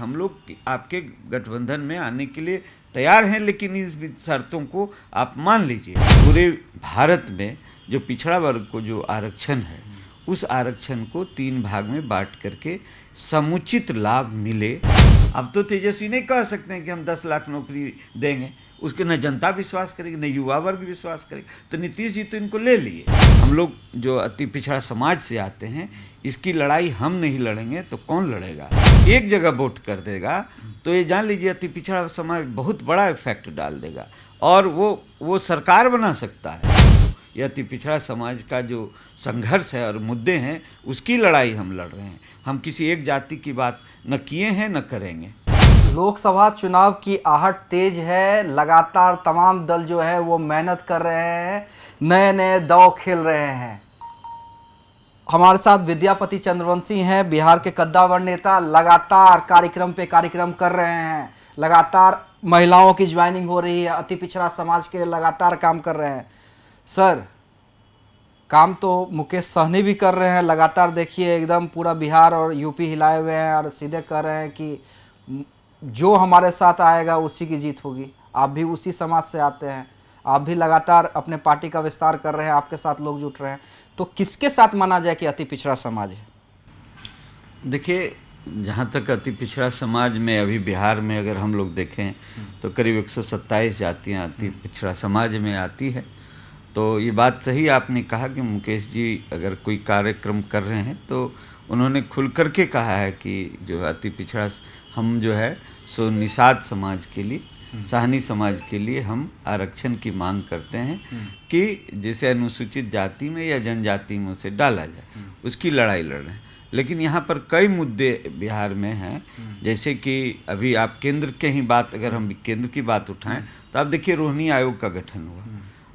हम लोग आपके गठबंधन में आने के लिए तैयार हैं, लेकिन इस शर्तों को आप मान लीजिए। पूरे भारत में जो पिछड़ा वर्ग को जो आरक्षण है, उस आरक्षण को 3 भाग में बांट करके समुचित लाभ मिले। अब तो तेजस्वी नहीं कह सकते हैं कि हम 10 लाख नौकरी देंगे, उसके न जनता विश्वास करेगी न युवा वर्ग विश्वास करेगी। तो नीतीश जी तो इनको ले लिए। हम लोग जो अति पिछड़ा समाज से आते हैं, इसकी लड़ाई हम नहीं लड़ेंगे तो कौन लड़ेगा? एक जगह वोट कर देगा तो ये जान लीजिए अति पिछड़ा समाज बहुत बड़ा इफेक्ट डाल देगा और वो सरकार बना सकता है। यह अति पिछड़ा समाज का जो संघर्ष है और मुद्दे हैं, उसकी लड़ाई हम लड़ रहे हैं। हम किसी एक जाति की बात न किए हैं न करेंगे। लोकसभा चुनाव की आहट तेज है, लगातार तमाम दल जो है वो मेहनत कर रहे हैं, नए नए दांव खेल रहे हैं। हमारे साथ विद्यापति चंद्रवंशी हैं, बिहार के कद्दावर नेता, लगातार कार्यक्रम पे कार्यक्रम कर रहे हैं, लगातार महिलाओं की ज्वाइनिंग हो रही है, अति पिछड़ा समाज के लिए लगातार काम कर रहे हैं। सर, काम तो मुकेश सहनी भी कर रहे हैं, लगातार देखिए एकदम पूरा बिहार और यूपी हिलाए हुए हैं और सीधे कह रहे हैं कि जो हमारे साथ आएगा उसी की जीत होगी। आप भी उसी समाज से आते हैं, आप भी लगातार अपने पार्टी का विस्तार कर रहे हैं, आपके साथ लोग जुट रहे हैं, तो किसके साथ माना जाए कि अति पिछड़ा समाज है? देखिए, जहाँ तक अति पिछड़ा समाज में अभी बिहार में अगर हम लोग देखें तो करीब 127 जातियाँ अति पिछड़ा समाज में आती है। तो ये बात सही आपने कहा कि मुकेश जी अगर कोई कार्यक्रम कर रहे हैं तो उन्होंने खुल करके कहा है कि जो अति पिछड़ा हम जो है सो निषाद समाज के लिए, साहनी समाज के लिए हम आरक्षण की मांग करते हैं कि जैसे अनुसूचित जाति में या जनजाति में उसे डाला जाए, उसकी लड़ाई लड़ रहे हैं। लेकिन यहाँ पर कई मुद्दे बिहार में हैं, जैसे कि अभी आप केंद्र के ही बात, अगर हम केंद्र की बात उठाएं तो आप देखिए रोहिणी आयोग का गठन हुआ।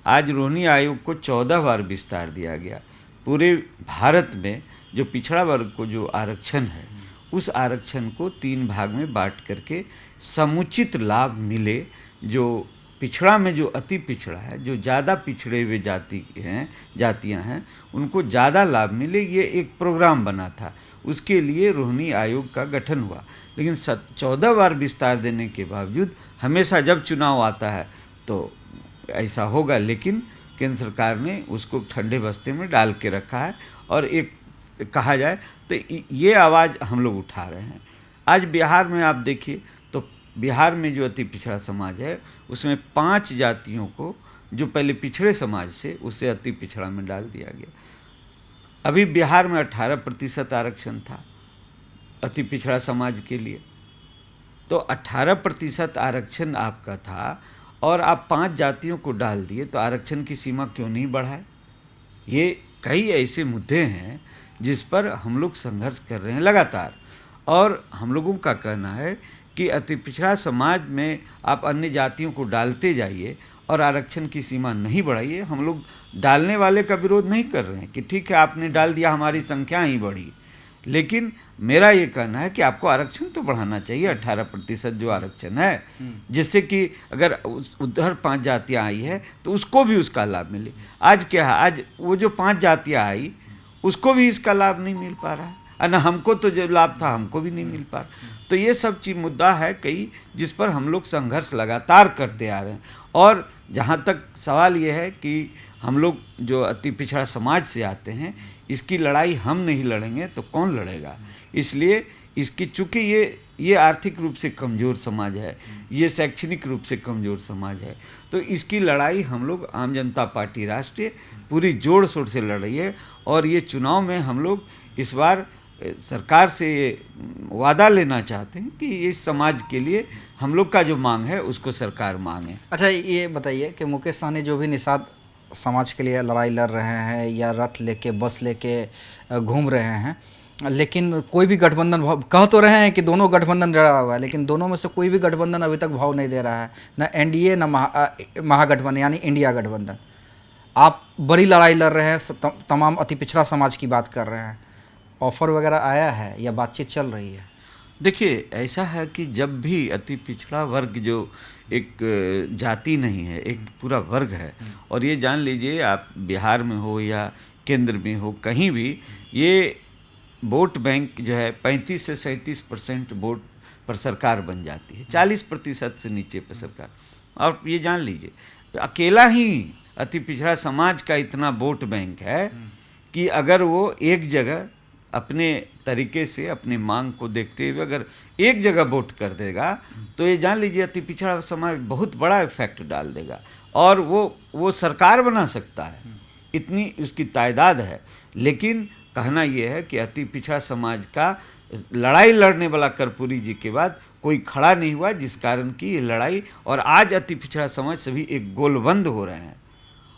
आज रोहिणी आयोग को 14 बार विस्तार दिया गया। पूरे भारत में जो पिछड़ा वर्ग को जो आरक्षण है, उस आरक्षण को 3 भाग में बांट करके समुचित लाभ मिले। जो पिछड़ा में जो अति पिछड़ा है, जो ज़्यादा पिछड़े हुए जातियां हैं, उनको ज़्यादा लाभ मिले, ये एक प्रोग्राम बना था। उसके लिए रोहिणी आयोग का गठन हुआ। लेकिन 14 बार विस्तार देने के बावजूद हमेशा जब चुनाव आता है तो ऐसा होगा, लेकिन केंद्र सरकार ने उसको ठंडे बस्ते में डाल के रखा है। और एक कहा जाए तो ये आवाज़ हम लोग उठा रहे हैं। आज बिहार में आप देखिए तो बिहार में जो अति पिछड़ा समाज है, उसमें 5 जातियों को जो पहले पिछड़े समाज से उसे अति पिछड़ा में डाल दिया गया। अभी बिहार में 18% आरक्षण था अति पिछड़ा समाज के लिए, तो 18% आरक्षण आपका था और आप 5 जातियों को डाल दिए, तो आरक्षण की सीमा क्यों नहीं बढ़ाए? ये कई ऐसे मुद्दे हैं जिस पर हम लोग संघर्ष कर रहे हैं लगातार। और हम लोगों का कहना है कि अति पिछड़ा समाज में आप अन्य जातियों को डालते जाइए और आरक्षण की सीमा नहीं बढ़ाइए। हम लोग डालने वाले का विरोध नहीं कर रहे हैं कि ठीक है आपने डाल दिया, हमारी संख्या ही बढ़ी, लेकिन मेरा ये कहना है कि आपको आरक्षण तो बढ़ाना चाहिए। 18% जो आरक्षण है, जिससे कि अगर उधर 5 जातियाँ आई है तो उसको भी उसका लाभ मिले। आज क्या है, आज वो जो 5 जातियाँ आई उसको भी इसका लाभ नहीं मिल पा रहा है, और न हमको तो जो लाभ था हमको भी नहीं मिल पा रहा। तो ये सब चीज़ मुद्दा है कई, जिस पर हम लोग संघर्ष लगातार करते आ रहे हैं। और जहाँ तक सवाल ये है कि हम लोग जो अति पिछड़ा समाज से आते हैं, इसकी लड़ाई हम नहीं लड़ेंगे तो कौन लड़ेगा? इसलिए इसकी चूँकि ये आर्थिक रूप से कमज़ोर समाज है, ये शैक्षणिक रूप से कमज़ोर समाज है, तो इसकी लड़ाई हम लोग आम जनता पार्टी राष्ट्रीय पूरी जोड़ शोर से लड़ रही है। और ये चुनाव में हम लोग इस बार सरकार से ये वादा लेना चाहते हैं कि इस समाज के लिए हम लोग का जो मांग है उसको सरकार मांगे। अच्छा, ये बताइए कि मुकेश सहनी जो भी निषाद समाज के लिए लड़ाई लड़ रहे हैं या रथ लेके बस लेके घूम रहे हैं, लेकिन कोई भी गठबंधन कह तो रहे हैं कि दोनों गठबंधन जड़ा हुआ है, लेकिन दोनों में से कोई भी गठबंधन अभी तक भाव नहीं दे रहा है, न एनडीए न महागठबंधन यानी इंडिया गठबंधन। आप बड़ी लड़ाई लड़ रहे हैं, तमाम अति पिछड़ा समाज की बात कर रहे हैं, ऑफर वगैरह आया है या बातचीत चल रही है? देखिए, ऐसा है कि जब भी अति पिछड़ा वर्ग जो एक जाति नहीं है, एक पूरा वर्ग है, और ये जान लीजिए आप बिहार में हो या केंद्र में हो, कहीं भी ये वोट बैंक जो है 35 से 37% वोट पर सरकार बन जाती है, 40% से नीचे पर सरकार। और ये जान लीजिए अकेला ही अति पिछड़ा समाज का इतना वोट बैंक है कि अगर वो एक जगह अपने तरीके से अपनी मांग को देखते हुए अगर एक जगह वोट कर देगा तो ये जान लीजिए अति पिछड़ा समाज बहुत बड़ा इफेक्ट डाल देगा और वो सरकार बना सकता है, इतनी उसकी तादाद है। लेकिन कहना यह है कि अति पिछड़ा समाज का लड़ाई लड़ने वाला कर्पूरी जी के बाद कोई खड़ा नहीं हुआ, जिस कारण की ये लड़ाई और आज अति पिछड़ा समाज सभी एक गोलबंद हो रहे हैं।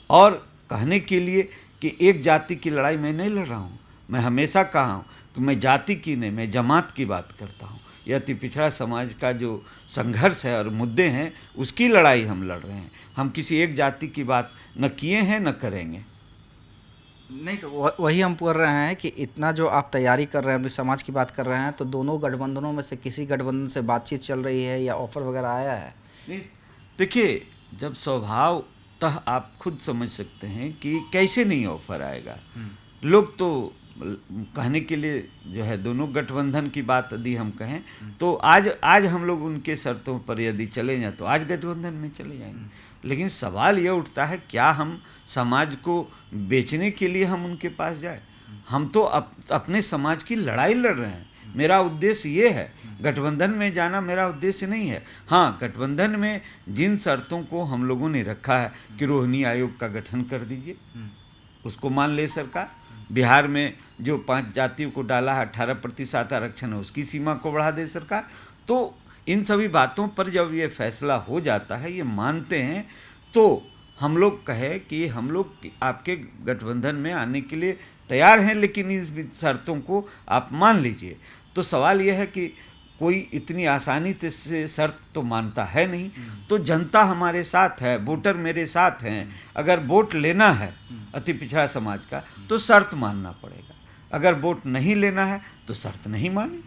और कहने के लिए कि एक जाति की लड़ाई मैं नहीं लड़ रहा हूँ, मैं हमेशा कहा हूँ कि मैं जाति की नहीं, मैं जमात की बात करता हूँ। ये अति पिछड़ा समाज का जो संघर्ष है और मुद्दे हैं उसकी लड़ाई हम लड़ रहे हैं। हम किसी एक जाति की बात न किए हैं न करेंगे। नहीं तो वही हम बोल रहे हैं कि इतना जो आप तैयारी कर रहे हैं, अपने समाज की बात कर रहे हैं, तो दोनों गठबंधनों में से किसी गठबंधन से बातचीत चल रही है या ऑफर वगैरह आया है? नहीं, देखिए जब स्वभावतः आप खुद समझ सकते हैं कि कैसे नहीं ऑफर आएगा। लोग तो कहने के लिए जो है दोनों गठबंधन की बात यदि हम कहें तो आज हम लोग उनके शर्तों पर यदि चले जाएं तो आज गठबंधन में चले जाएंगे। लेकिन सवाल ये उठता है क्या हम समाज को बेचने के लिए हम उनके पास जाए? हम तो अपने समाज की लड़ाई लड़ रहे हैं। मेरा उद्देश्य ये है, गठबंधन में जाना मेरा उद्देश्य नहीं है। हाँ, गठबंधन में जिन शर्तों को हम लोगों ने रखा है कि रोहिणी आयोग का गठन कर दीजिए, उसको मान ले सरकार। बिहार में जो 5 जातियों को डाला है 18% आरक्षण है, उसकी सीमा को बढ़ा दे सरकार। तो इन सभी बातों पर जब ये फैसला हो जाता है, ये मानते हैं, तो हम लोग कहे कि हम लोग आपके गठबंधन में आने के लिए तैयार हैं, लेकिन इन शर्तों को आप मान लीजिए। तो सवाल यह है कि कोई इतनी आसानी से शर्त तो मानता है नहीं। तो जनता हमारे साथ है, वोटर मेरे साथ हैं। अगर वोट लेना है अति पिछड़ा समाज का तो शर्त मानना पड़ेगा, अगर वोट नहीं लेना है तो शर्त नहीं मानी।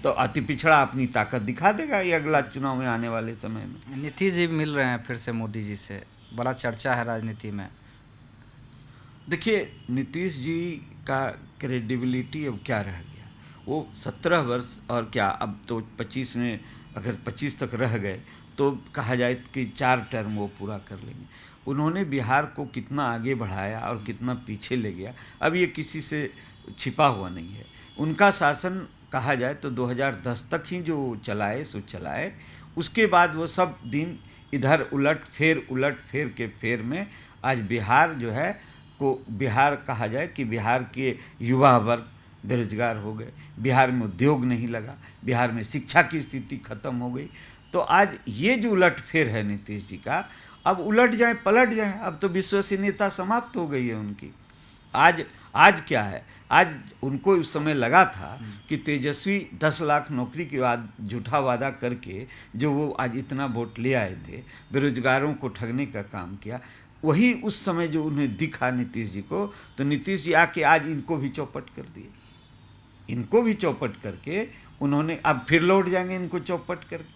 तो अति पिछड़ा अपनी ताकत दिखा देगा ये अगला चुनाव में आने वाले समय में। नीतीश जी मिल रहे हैं फिर से मोदी जी से, बड़ा चर्चा है राजनीति में। देखिए नीतीश जी का क्रेडिबिलिटी अब क्या रह गया? वो 17 वर्ष और क्या अब तो 25 में अगर 25 तक रह गए तो कहा जाए कि 4 टर्म वो पूरा कर लेंगे। उन्होंने बिहार को कितना आगे बढ़ाया और कितना पीछे ले गया, अब ये किसी से छिपा हुआ नहीं है। उनका शासन कहा जाए तो 2010 तक ही जो चलाए सो चलाए, उसके बाद वो सब दिन इधर उलट फेर के फेर में आज बिहार जो है को बिहार कहा जाए कि बिहार के युवा वर्ग बेरोजगार हो गए, बिहार में उद्योग नहीं लगा, बिहार में शिक्षा की स्थिति खत्म हो गई। तो आज ये जो उलट फेर है नीतीश जी का, अब उलट जाए पलट जाए, अब तो विश्वसनीयता समाप्त हो गई है उनकी। आज क्या है, आज उनको उस समय लगा था कि तेजस्वी 10 लाख नौकरी के बाद झूठा वादा करके जो वो आज इतना वोट ले आए थे, बेरोजगारों को ठगने का काम किया, वही उस समय जो उन्हें दिखा नीतीश जी को, तो नीतीश जी आके आज इनको भी चौपट कर दिए। इनको भी चौपट करके उन्होंने अब फिर लौट जाएंगे इनको चौपट करके।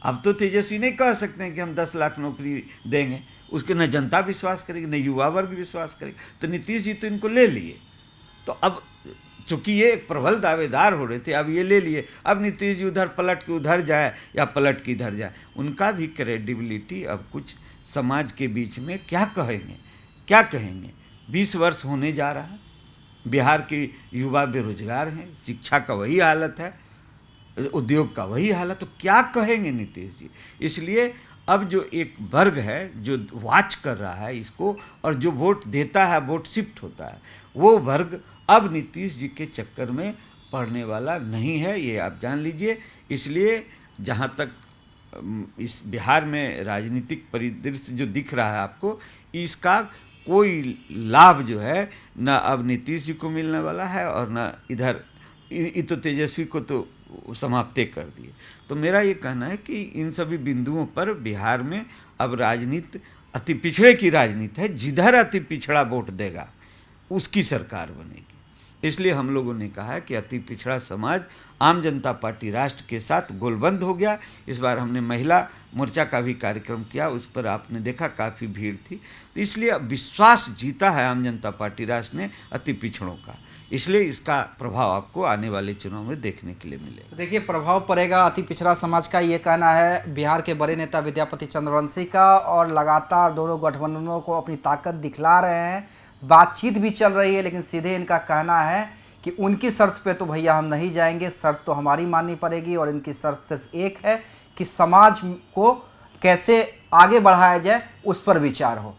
अब तो तेजस्वी नहीं कह सकते हैं कि हम 10 लाख नौकरी देंगे, उसके न जनता विश्वास करेगी न युवा वर्ग विश्वास करेगा। तो नीतीश जी तो इनको ले लिए, तो अब चूँकि ये एक प्रबल दावेदार हो रहे थे, अब ये ले लिए। अब नीतीश जी उधर पलट के उधर जाए या पलट के इधर जाए, उनका भी क्रेडिबिलिटी अब कुछ समाज के बीच में क्या कहेंगे। 20 वर्ष होने जा रहा है, बिहार के युवा बेरोजगार हैं, शिक्षा का वही हालत है, उद्योग का वही हालत, तो क्या कहेंगे नीतीश जी। इसलिए अब जो एक वर्ग है जो वॉच कर रहा है इसको और जो वोट देता है, वोट शिफ्ट होता है, वो वर्ग अब नीतीश जी के चक्कर में पड़ने वाला नहीं है, ये आप जान लीजिए। इसलिए जहाँ तक इस बिहार में राजनीतिक परिदृश्य जो दिख रहा है आपको, इसका कोई लाभ जो है न अब नीतीश जी को मिलने वाला है और न इधर ये तो तेजस्वी को तो समाप्त कर दिए। तो मेरा ये कहना है कि इन सभी बिंदुओं पर बिहार में अब राजनीति अति पिछड़े की राजनीति है, जिधर अति पिछड़ा वोट देगा उसकी सरकार बनेगी। इसलिए हम लोगों ने कहा है कि अति पिछड़ा समाज आम जनता पार्टी राष्ट्र के साथ गोलबंद हो गया। इस बार हमने महिला मोर्चा का भी कार्यक्रम किया, उस पर आपने देखा काफ़ी भीड़ थी। तो इसलिए विश्वास जीता है आम जनता पार्टी राष्ट्र ने अति पिछड़ों का। इसलिए इसका प्रभाव आपको आने वाले चुनाव में देखने के लिए मिलेगा। देखिए, प्रभाव पड़ेगा अति पिछड़ा समाज का, ये कहना है बिहार के बड़े नेता विद्यापति चंद्रवंशी का, और लगातार दोनों गठबंधनों को अपनी ताकत दिखला रहे हैं। बातचीत भी चल रही है, लेकिन सीधे इनका कहना है कि उनकी शर्त पे तो भैया हम नहीं जाएंगे, शर्त तो हमारी माननी पड़ेगी। और इनकी शर्त सिर्फ एक है कि समाज को कैसे आगे बढ़ाया जाए, उस पर विचार हो।